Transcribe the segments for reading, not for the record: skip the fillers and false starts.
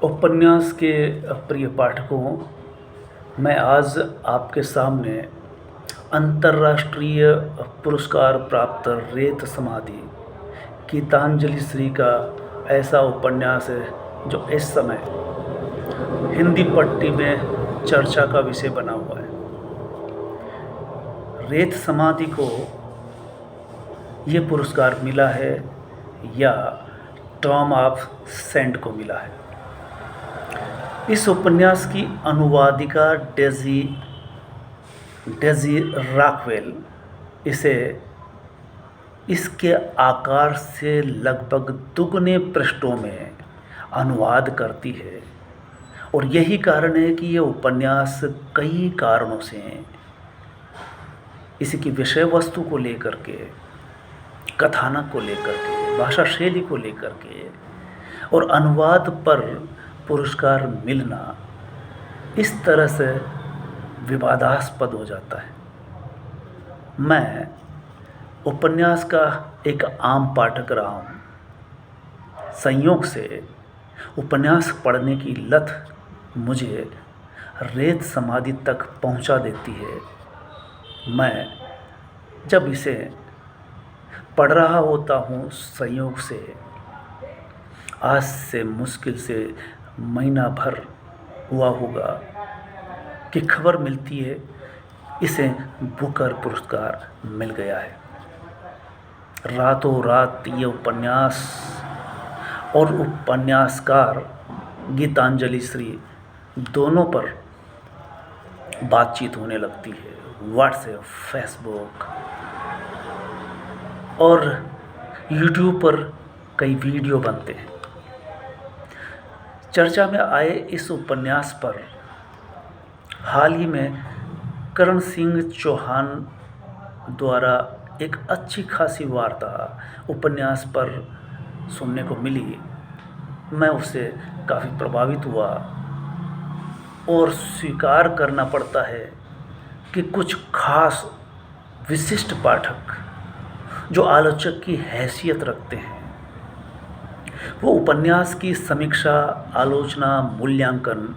उपन्यास के प्रिय पाठकों, मैं आज आपके सामने अंतर्राष्ट्रीय पुरस्कार प्राप्त रेत समाधि गीतांजलि श्री का ऐसा उपन्यास है जो इस समय हिंदी पट्टी में चर्चा का विषय बना हुआ है। रेत समाधि को ये पुरस्कार मिला है या टॉम ऑफ सेंट को मिला है। इस उपन्यास की अनुवादिका डेजी डेजी रॉकवेल इसे इसके आकार से लगभग दुगने पृष्ठों में अनुवाद करती है और यही कारण है कि यह उपन्यास कई कारणों से इसकी विषय वस्तु को लेकर के, कथानक को लेकर के, भाषा शैली को लेकर के और अनुवाद पर पुरस्कार मिलना इस तरह से विवादास्पद हो जाता है। मैं उपन्यास का एक आम पाठक रहा हूँ। संयोग से उपन्यास पढ़ने की लत मुझे रेत समाधि तक पहुँचा देती है। मैं जब इसे पढ़ रहा होता हूँ, संयोग से आज से मुश्किल से महीना भर हुआ होगा कि खबर मिलती है इसे बुकर पुरस्कार मिल गया है। रातों रात ये उपन्यास और उपन्यासकार गीतांजलि श्री दोनों पर बातचीत होने लगती है। व्हाट्सएप, फेसबुक और यूट्यूब पर कई वीडियो बनते हैं। चर्चा में आए इस उपन्यास पर हाल ही में करण सिंह चौहान द्वारा एक अच्छी खासी वार्ता उपन्यास पर सुनने को मिली। मैं उससे काफ़ी प्रभावित हुआ और स्वीकार करना पड़ता है कि कुछ खास विशिष्ट पाठक जो आलोचक की हैसियत रखते हैं, वो उपन्यास की समीक्षा, आलोचना, मूल्यांकन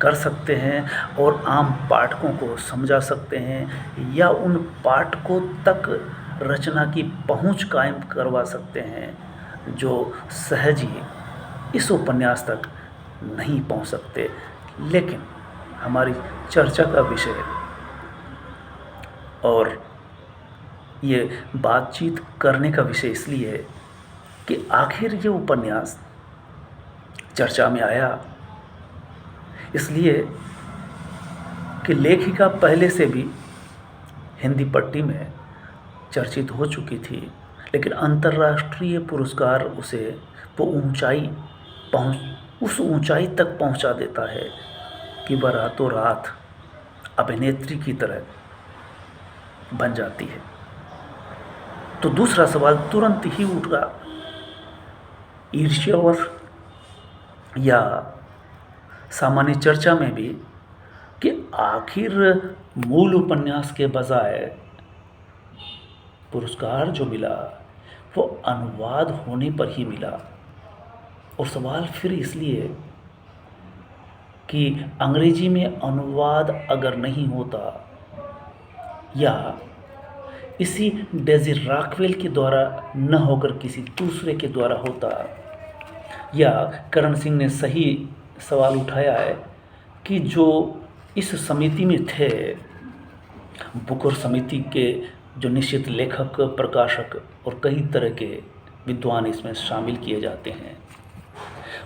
कर सकते हैं और आम पाठकों को समझा सकते हैं या उन पाठकों तक रचना की पहुंच कायम करवा सकते हैं जो सहज ही इस उपन्यास तक नहीं पहुंच सकते। लेकिन हमारी चर्चा का विषय और ये बातचीत करने का विषय इसलिए है कि आखिर ये उपन्यास चर्चा में आया इसलिए कि लेखिका पहले से भी हिंदी पट्टी में चर्चित हो चुकी थी, लेकिन अंतर्राष्ट्रीय पुरस्कार उसे वो उस ऊंचाई तक पहुंचा देता है कि वह रातों रात अभिनेत्री की तरह बन जाती है। तो दूसरा सवाल तुरंत ही उठा, ईर्ष्यावश या सामान्य चर्चा में भी, कि आखिर मूल उपन्यास के बजाय पुरस्कार जो मिला वो अनुवाद होने पर ही मिला। और सवाल फिर इसलिए कि अंग्रेजी में अनुवाद अगर नहीं होता या इसी डेजी रॉकवेल के द्वारा न होकर किसी दूसरे के द्वारा होता, या करण सिंह ने सही सवाल उठाया है कि जो इस समिति में थे, बुकर समिति के जो निश्चित लेखक, प्रकाशक और कई तरह के विद्वान इसमें शामिल किए जाते हैं,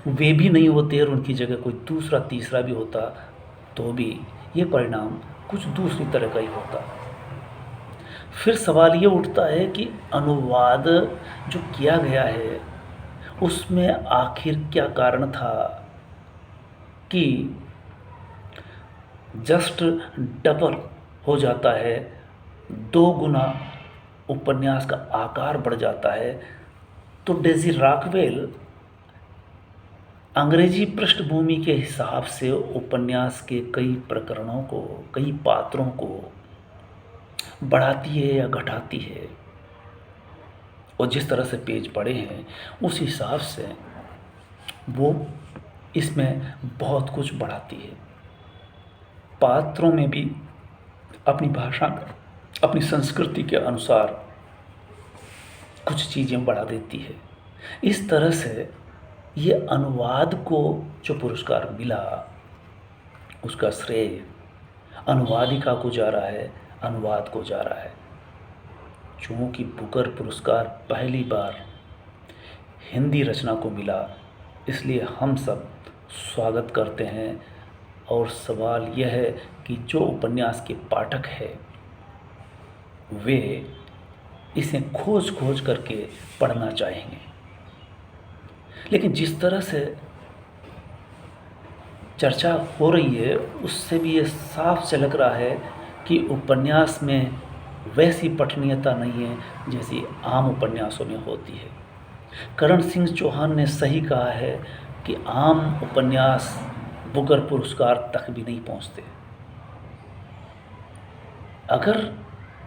वे भी नहीं होते और उनकी जगह कोई दूसरा तीसरा भी होता तो भी ये परिणाम कुछ दूसरी तरह का ही होता। फिर सवाल ये उठता है कि अनुवाद जो किया गया है उसमें आखिर क्या कारण था कि जस्ट डबल हो जाता है, 2 गुना उपन्यास का आकार बढ़ जाता है। तो डेजी रॉकवेल अंग्रेजी पृष्ठभूमि के हिसाब से उपन्यास के कई प्रकरणों को, कई पात्रों को बढ़ाती है या घटाती है, और जिस तरह से पेज पड़े हैं उस हिसाब से वो इसमें बहुत कुछ बढ़ाती है। पात्रों में भी अपनी भाषा में, अपनी संस्कृति के अनुसार कुछ चीज़ें बढ़ा देती है। इस तरह से ये अनुवाद को जो पुरस्कार मिला, उसका श्रेय अनुवादिका को जा रहा है, अनुवाद को जा रहा है। चूँकि बुकर पुरस्कार पहली बार हिंदी रचना को मिला, इसलिए हम सब स्वागत करते हैं। और सवाल यह है कि जो उपन्यास के पाठक हैं वे इसे खोज खोज करके पढ़ना चाहेंगे। लेकिन जिस तरह से चर्चा हो रही है उससे भी ये साफ झलक रहा है कि उपन्यास में वैसी पठनीयता नहीं है जैसी आम उपन्यासों में होती है। करण सिंह चौहान ने सही कहा है कि आम उपन्यास बुकर पुरस्कार तक भी नहीं पहुंचते। अगर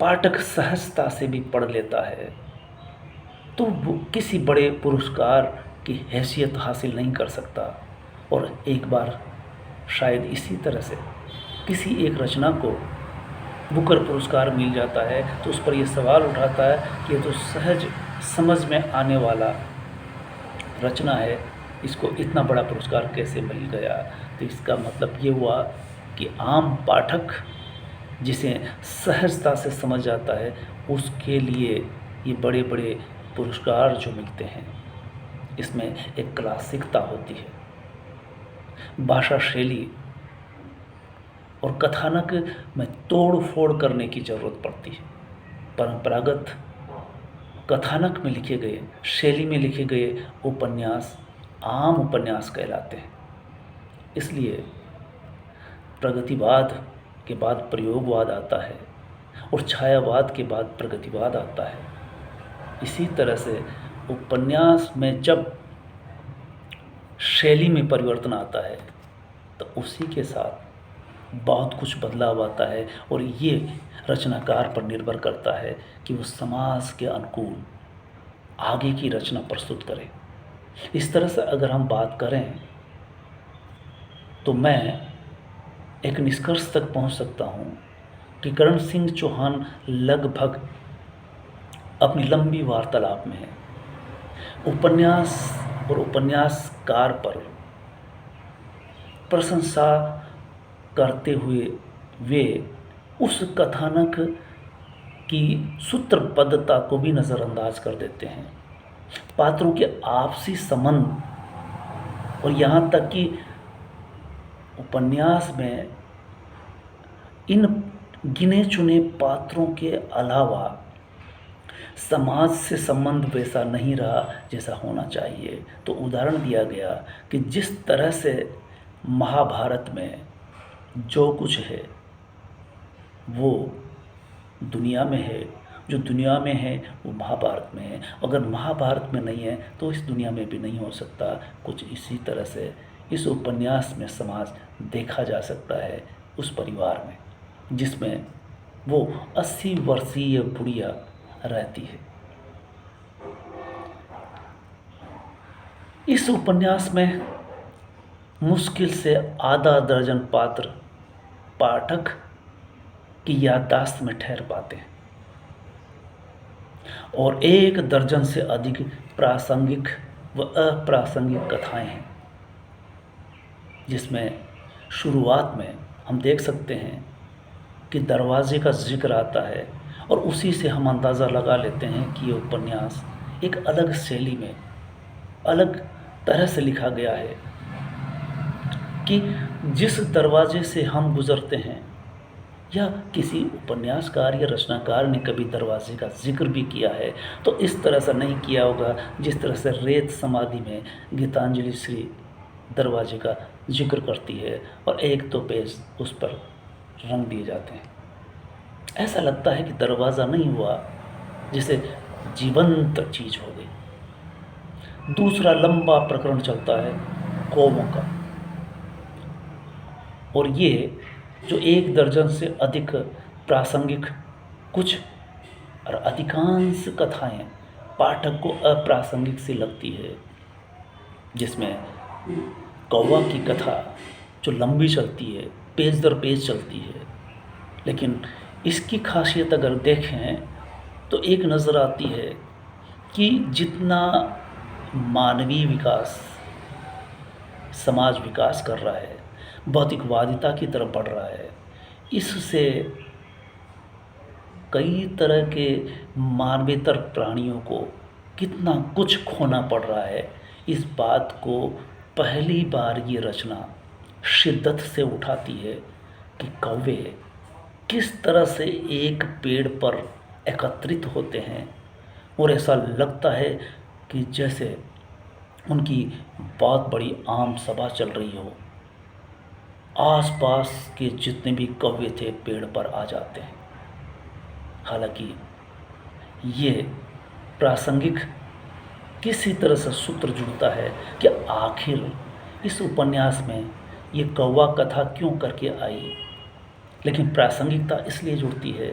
पाठक सहजता से भी पढ़ लेता है तो वो किसी बड़े पुरस्कार की हैसियत हासिल नहीं कर सकता। और एक बार शायद इसी तरह से किसी एक रचना को बुकर पुरस्कार मिल जाता है तो उस पर यह सवाल उठाता है कि ये तो सहज समझ में आने वाला रचना है, इसको इतना बड़ा पुरस्कार कैसे मिल गया। तो इसका मतलब ये हुआ कि आम पाठक जिसे सहजता से समझ आता है उसके लिए ये बड़े बड़े पुरस्कार जो मिलते हैं इसमें एक क्लासिकता होती है। भाषा शैली और कथानक में तोड़ फोड़ करने की ज़रूरत पड़ती है। परंपरागत कथानक में लिखे गए, शैली में लिखे गए उपन्यास आम उपन्यास कहलाते हैं। इसलिए प्रगतिवाद के बाद प्रयोगवाद आता है और छायावाद के बाद प्रगतिवाद आता है। इसी तरह से उपन्यास में जब शैली में परिवर्तन आता है तो उसी के साथ बहुत कुछ बदलाव आता है और ये रचनाकार पर निर्भर करता है कि वो समाज के अनुकूल आगे की रचना प्रस्तुत करे। इस तरह से अगर हम बात करें तो मैं एक निष्कर्ष तक पहुंच सकता हूं कि करण सिंह चौहान लगभग अपनी लंबी वार्तालाप में है उपन्यास और उपन्यासकार पर प्रशंसा करते हुए वे उस कथानक की सूत्रबद्धता को भी नज़रअंदाज कर देते हैं। पात्रों के आपसी संबंध और यहाँ तक कि उपन्यास में इन गिने चुने पात्रों के अलावा समाज से संबंध वैसा नहीं रहा जैसा होना चाहिए। तो उदाहरण दिया गया कि जिस तरह से महाभारत में जो कुछ है वो दुनिया में है, जो दुनिया में है वो महाभारत में है, अगर महाभारत में नहीं है तो इस दुनिया में भी नहीं हो सकता। कुछ इसी तरह से इस उपन्यास में समाज देखा जा सकता है उस परिवार में जिसमें वो 80 वर्षीय बुढ़िया रहती है। इस उपन्यास में मुश्किल से आधा दर्जन पात्र पाठक की याददाश्त में ठहर पाते हैं और 1 दर्जन से अधिक प्रासंगिक व अप्रासंगिक कथाएं हैं जिसमें शुरुआत में हम देख सकते हैं कि दरवाजे का जिक्र आता है और उसी से हम अंदाज़ा लगा लेते हैं कि ये उपन्यास एक अलग शैली में अलग तरह से लिखा गया है कि जिस दरवाजे से हम गुज़रते हैं या किसी उपन्यासकार या रचनाकार ने कभी दरवाजे का जिक्र भी किया है तो इस तरह से नहीं किया होगा जिस तरह से रेत समाधि में गीतांजलि श्री दरवाजे का जिक्र करती है और 1-2 पेज उस पर रंग दिए जाते हैं। ऐसा लगता है कि दरवाज़ा नहीं हुआ, जैसे जीवंत चीज़ हो गई। दूसरा लंबा प्रकरण चलता है कौवों का और ये जो 1 दर्जन से अधिक प्रासंगिक कुछ और अधिकांश कथाएं पाठक को अप्रासंगिक सी लगती है जिसमें कौवा की कथा जो लंबी चलती है, पेज दर पेज चलती है, लेकिन इसकी खासियत अगर देखें तो एक नज़र आती है कि जितना मानवीय विकास, समाज विकास कर रहा है, भौतिकवादिता की तरफ बढ़ रहा है, इससे कई तरह के मानवेतर प्राणियों को कितना कुछ खोना पड़ रहा है, इस बात को पहली बार ये रचना शिद्दत से उठाती है कि कौवे किस तरह से एक पेड़ पर एकत्रित होते हैं और ऐसा लगता है कि जैसे उनकी बहुत बड़ी आम सभा चल रही हो। आसपास के जितने भी कौवे थे पेड़ पर आ जाते हैं। हालांकि ये प्रासंगिक किसी तरह से सूत्र जुड़ता है कि आखिर इस उपन्यास में ये कौवा कथा क्यों करके आई, लेकिन प्रासंगिकता इसलिए जुड़ती है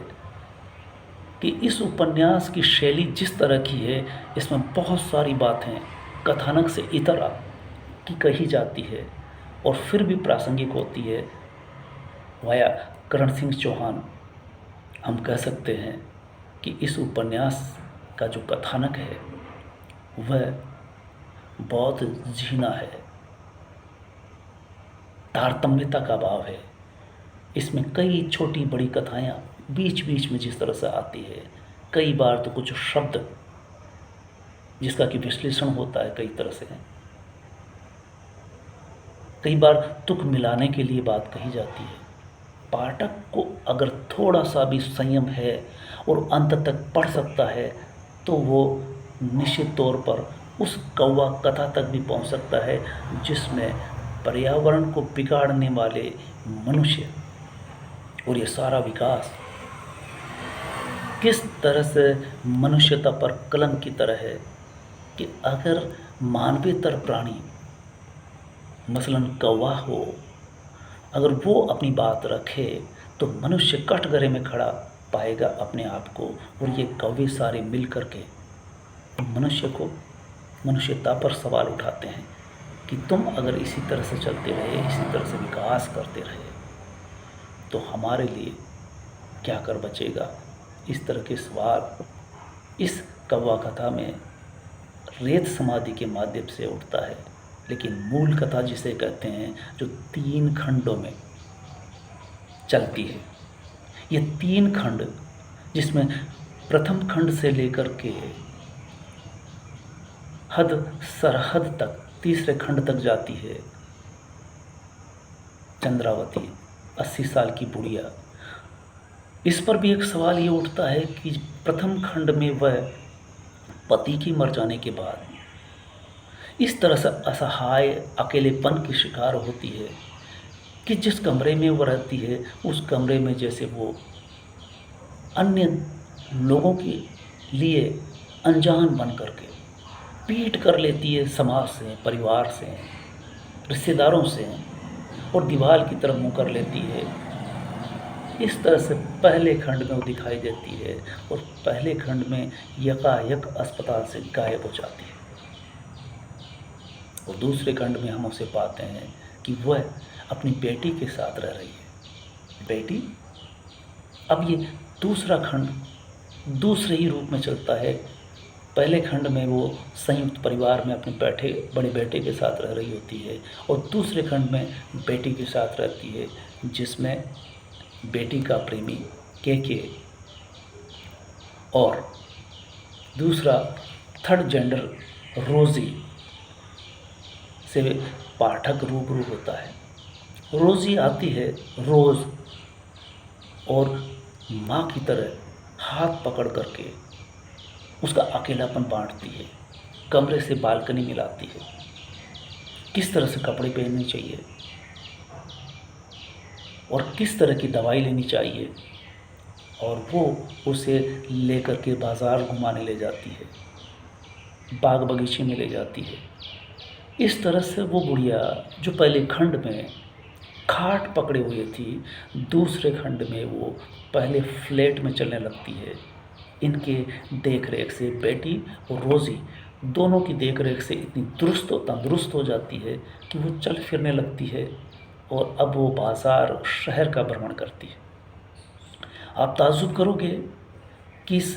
कि इस उपन्यास की शैली जिस तरह की है, इसमें बहुत सारी बातें कथानक से इतर की कही जाती है और फिर भी प्रासंगिक होती है। वाया करण सिंह चौहान हम कह सकते हैं कि इस उपन्यास का जो कथानक है वह बहुत झीना है, तारतम्यता का भाव है। इसमें कई छोटी बड़ी कथाएं बीच बीच में जिस तरह से आती है, कई बार तो कुछ शब्द जिसका कि विश्लेषण होता है कई तरह से, कई बार तुक मिलाने के लिए बात कही जाती है। पाठक को अगर थोड़ा सा भी संयम है और अंत तक पढ़ सकता है तो वो निश्चित तौर पर उस कौवा कथा तक भी पहुंच सकता है जिसमें पर्यावरण को बिगाड़ने वाले मनुष्य और ये सारा विकास किस तरह से मनुष्यता पर कलंक की तरह है कि अगर मानवेतर प्राणी मसलन कौवा हो, अगर वो अपनी बात रखे तो मनुष्य कटघरे में खड़ा पाएगा अपने आप को। और ये कौवे सारे मिल कर के मनुष्य को, मनुष्यता पर सवाल उठाते हैं कि तुम अगर इसी तरह से चलते रहे, इसी तरह से विकास करते रहे तो हमारे लिए क्या कर बचेगा। इस तरह के सवाल इस कौवा कथा में रेत समाधि के माध्यम से उठता है। लेकिन मूल कथा जिसे कहते हैं, जो 3 खंडों में चलती है, ये 3 खंड जिसमें प्रथम खंड से लेकर के हद सरहद तक तीसरे खंड तक जाती है। चंद्रावती 80 साल की बुढ़िया, इस पर भी एक सवाल ये उठता है कि प्रथम खंड में वह पति की मर जाने के बाद इस तरह से असहाय अकेलेपन की शिकार होती है कि जिस कमरे में वो रहती है उस कमरे में जैसे वो अन्य लोगों के लिए अनजान बन करके पीट कर लेती है समाज से, परिवार से, रिश्तेदारों से, और दीवार की तरफ मुँह कर लेती है। इस तरह से पहले खंड में वो दिखाई देती है और पहले खंड में यकायक अस्पताल से गायब हो जाती है। और दूसरे खंड में हम उसे पाते हैं कि वह अपनी बेटी के साथ रह रही है। बेटी, अब ये दूसरा खंड दूसरे ही रूप में चलता है। पहले खंड में वो संयुक्त परिवार में अपने बड़े बेटे के साथ रह रही होती है और दूसरे खंड में बेटी के साथ रहती है, जिसमें बेटी का प्रेमी के और दूसरा थर्ड जेंडर रोज़ी से पाठक रूबरू होता है। रोज़ी आती है रोज़ और माँ की तरह हाथ पकड़ करके उसका अकेलापन बांटती है, कमरे से बालकनी मिलाती है, किस तरह से कपड़े पहनने चाहिए और किस तरह की दवाई लेनी चाहिए, और वो उसे लेकर के बाज़ार घुमाने ले जाती है, बाग बगीचे में ले जाती है। इस तरह से वो बुढ़िया जो पहले खंड में खाट पकड़े हुए थी, दूसरे खंड में वो पहले फ्लैट में चलने लगती है। इनके देख रेख से बेटी और रोज़ी दोनों की देख रेख से इतनी दुरुस्त और तंदुरुस्त हो जाती है कि वो चल फिरने लगती है और अब वो बाज़ार और शहर का भ्रमण करती है। आप ताज्जुब करोगे कि इस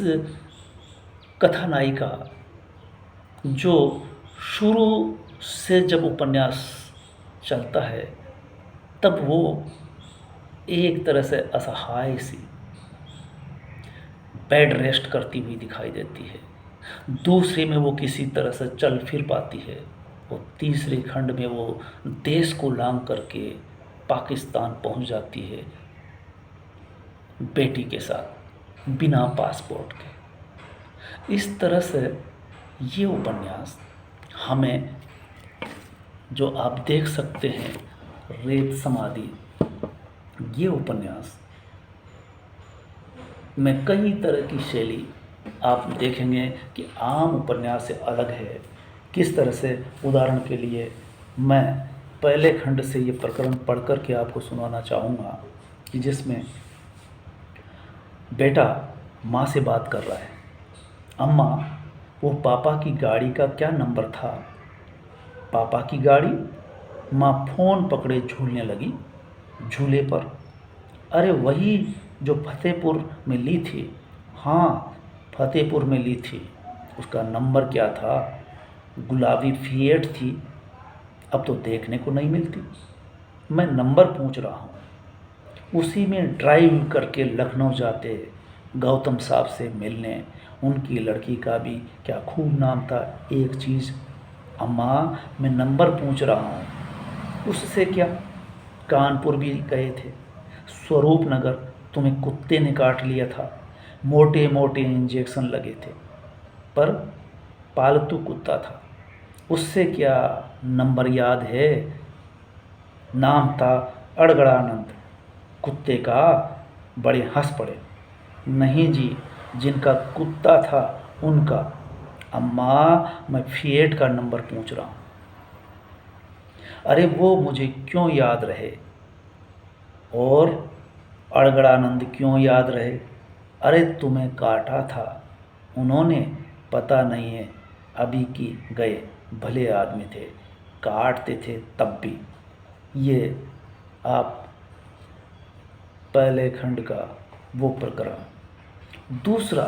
कथानायिका जो शुरू से जब उपन्यास चलता है तब वो एक तरह से असहाय सी बेड रेस्ट करती हुई दिखाई देती है, दूसरे में वो किसी तरह से चल फिर पाती है और तीसरे खंड में वो देश को लांघ करके पाकिस्तान पहुंच जाती है बेटी के साथ बिना पासपोर्ट के। इस तरह से ये उपन्यास हमें, जो आप देख सकते हैं रेत समाधि, ये उपन्यास में कई तरह की शैली आप देखेंगे कि आम उपन्यास से अलग है। किस तरह से, उदाहरण के लिए मैं पहले खंड से ये प्रकरण पढ़ कर के आपको सुनाना चाहूँगा कि जिसमें बेटा माँ से बात कर रहा है, अम्मा वो पापा की गाड़ी का क्या नंबर था? पापा की गाड़ी? माँ फ़ोन पकड़े झूलने लगी। झूले पर? अरे वही जो फतेहपुर में ली थी। हाँ, फतेहपुर में ली थी। उसका नंबर क्या था? गुलाबी फिएट थी। अब तो देखने को नहीं मिलती। मैं नंबर पूछ रहा हूँ। उसी में ड्राइव करके लखनऊ जाते गौतम साहब से मिलने। उनकी लड़की का भी क्या खूब नाम था। एक चीज़ अम्मा, मैं नंबर पूछ रहा हूँ। उससे क्या? कानपुर भी गए थे। स्वरूप नगर तुम्हें कुत्ते ने काट लिया था। मोटे मोटे इंजेक्शन लगे थे, पर पालतू कुत्ता था। उससे क्या? नंबर याद है? नाम था अड़गड़ानंद कुत्ते का। बड़े हंस पड़े। नहीं जी, जिनका कुत्ता था उनका। अम्मा, मैं फिएट का नंबर पूछ रहा हूँ। अरे वो मुझे क्यों याद रहे? और अड़गड़ानंद क्यों याद रहे? अरे तुम्हें काटा था उन्होंने, पता नहीं है अभी की गए, भले आदमी थे, काटते थे तब भी। ये आप पहले खंड का वो प्रकरण। दूसरा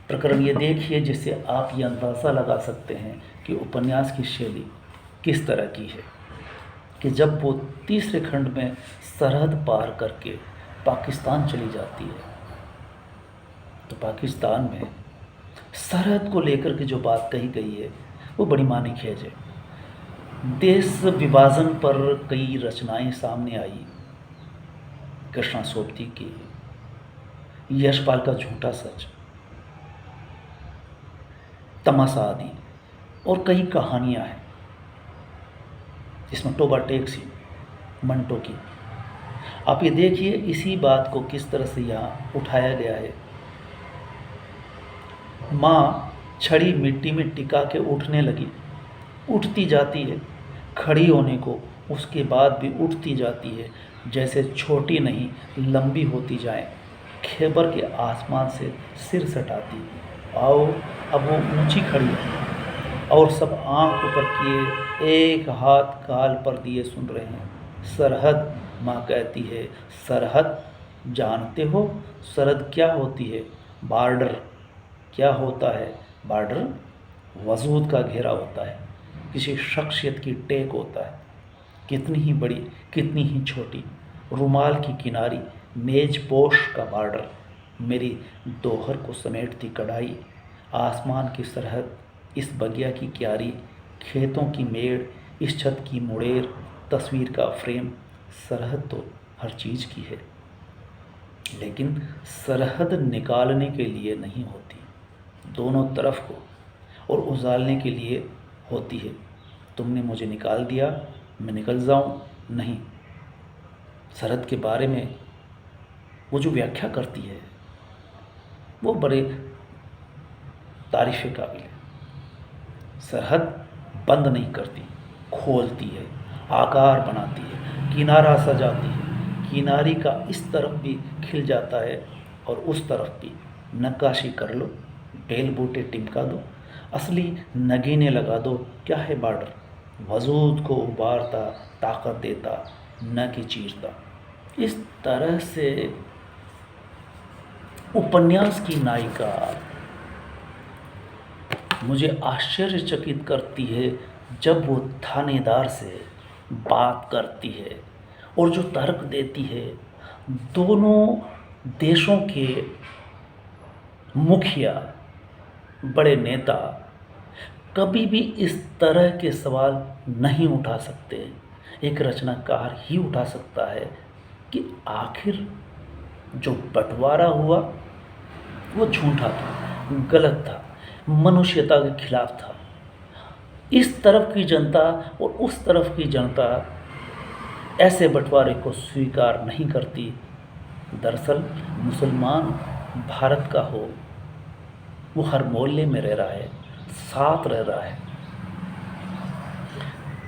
प्रकरण ये देखिए जिससे आप ये अंदाज़ा लगा सकते हैं कि उपन्यास की शैली किस तरह की है कि जब वो तीसरे खंड में सरहद पार करके पाकिस्तान चली जाती है तो पाकिस्तान में सरहद को लेकर के जो बात कही गई है वो बड़ी मानीखेज है। देश विभाजन पर कई रचनाएं सामने आई। कृष्णा सोबती की यशपाल का झूठा सच, तमाशा आदि और कई कहानियां हैं। इसमें टोबा टेक सी मंटो की। आप ये देखिए इसी बात को किस तरह से यहाँ उठाया गया है। माँ छड़ी मिट्टी में टिका के उठने लगी, उठती जाती है, खड़ी होने को उसके बाद भी उठती जाती है, जैसे छोटी नहीं लंबी होती जाए। खैबर के आसमान से सिर सटाती, आओ अब वो ऊंची खड़ी है और सब आंख ऊपर किए एक हाथ गाल पर दिए सुन रहे हैं। सरहद, माँ कहती है, सरहद जानते हो सरहद क्या होती है? बॉर्डर। क्या होता है बॉर्डर? वजूद का घेरा होता है, किसी शख्सियत की टेक होता है, कितनी ही बड़ी कितनी ही छोटी। रुमाल की किनारी, मेज पोश का बॉर्डर, मेरी दोहर को समेटती कढ़ाई, आसमान की सरहद, इस बगिया की क्यारी, खेतों की मेड़, इस छत की मुड़ेर, तस्वीर का फ्रेम। सरहद तो हर चीज़ की है, लेकिन सरहद निकालने के लिए नहीं होती, दोनों तरफ को और उजालने के लिए होती है। तुमने मुझे निकाल दिया, मैं निकल जाऊं? नहीं। सरहद के बारे में वो जो व्याख्या करती है वो बड़े तारीफ़ के काबिल है। सरहद बंद नहीं करती, खोलती है, आकार बनाती है, किनारा सजाती है। किनारी का इस तरफ भी खिल जाता है और उस तरफ भी। नक्काशी कर लो, बेल बूटे टिमका दो, असली नगीने लगा दो, क्या है बॉर्डर, वजूद को उबारता, ताकत देता, न कि चीरता। इस तरह से उपन्यास की नायिका मुझे आश्चर्यचकित करती है जब वो थानेदार से बात करती है और जो तर्क देती है। दोनों देशों के मुखिया, बड़े नेता कभी भी इस तरह के सवाल नहीं उठा सकते। एक रचनाकार ही उठा सकता है कि आखिर जो बंटवारा हुआ वो झूठा था, गलत था, मनुष्यता के खिलाफ था। इस तरफ की जनता और उस तरफ की जनता ऐसे बंटवारे को स्वीकार नहीं करती। दरअसल मुसलमान भारत का हो, वो हर मोहल्ले में रह रहा है, साथ रह रहा है,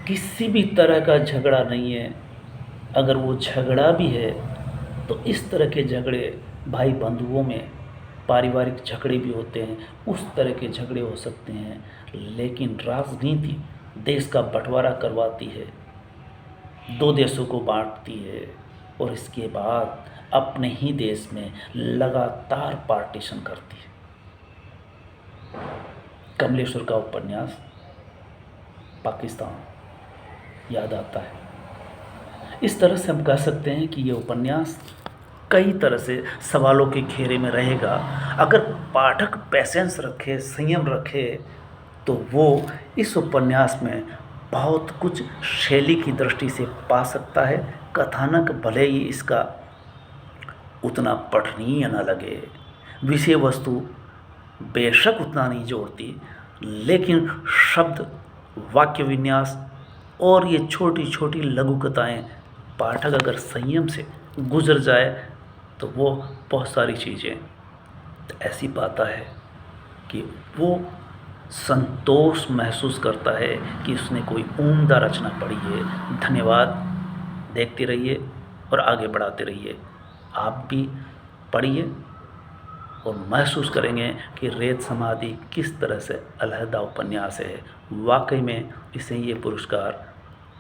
किसी भी तरह का झगड़ा नहीं है। अगर वो झगड़ा भी है तो इस तरह के झगड़े भाई बंधुओं में पारिवारिक झगड़े भी होते हैं, उस तरह के झगड़े हो सकते हैं। लेकिन राजनीति देश का बंटवारा करवाती है, दो देशों को बांटती है और इसके बाद अपने ही देश में लगातार पार्टीशन करती है। कमलेश्वर का उपन्यास पाकिस्तान याद आता है। इस तरह से हम कह सकते हैं कि ये उपन्यास कई तरह से सवालों के घेरे में रहेगा। अगर पाठक पैसेंस रखे, संयम रखे, तो वो इस उपन्यास में बहुत कुछ शैली की दृष्टि से पा सकता है। कथानक भले ही इसका उतना पठनीय न लगे, विषय वस्तु बेशक उतना नहीं जोड़ती, लेकिन शब्द, वाक्य विन्यास और ये छोटी छोटी लघु कथाएँ पाठक अगर संयम से गुजर जाए तो वो बहुत सारी चीज़ें ऐसी पाता है कि वो संतोष महसूस करता है कि उसने कोई उम्दा रचना पढ़ी है। धन्यवाद। देखते रहिए और आगे बढ़ाते रहिए। आप भी पढ़िए और महसूस करेंगे कि रेत समाधि किस तरह से अलहदा उपन्यास है। वाकई में इसे ये पुरस्कार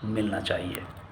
मिलना चाहिए।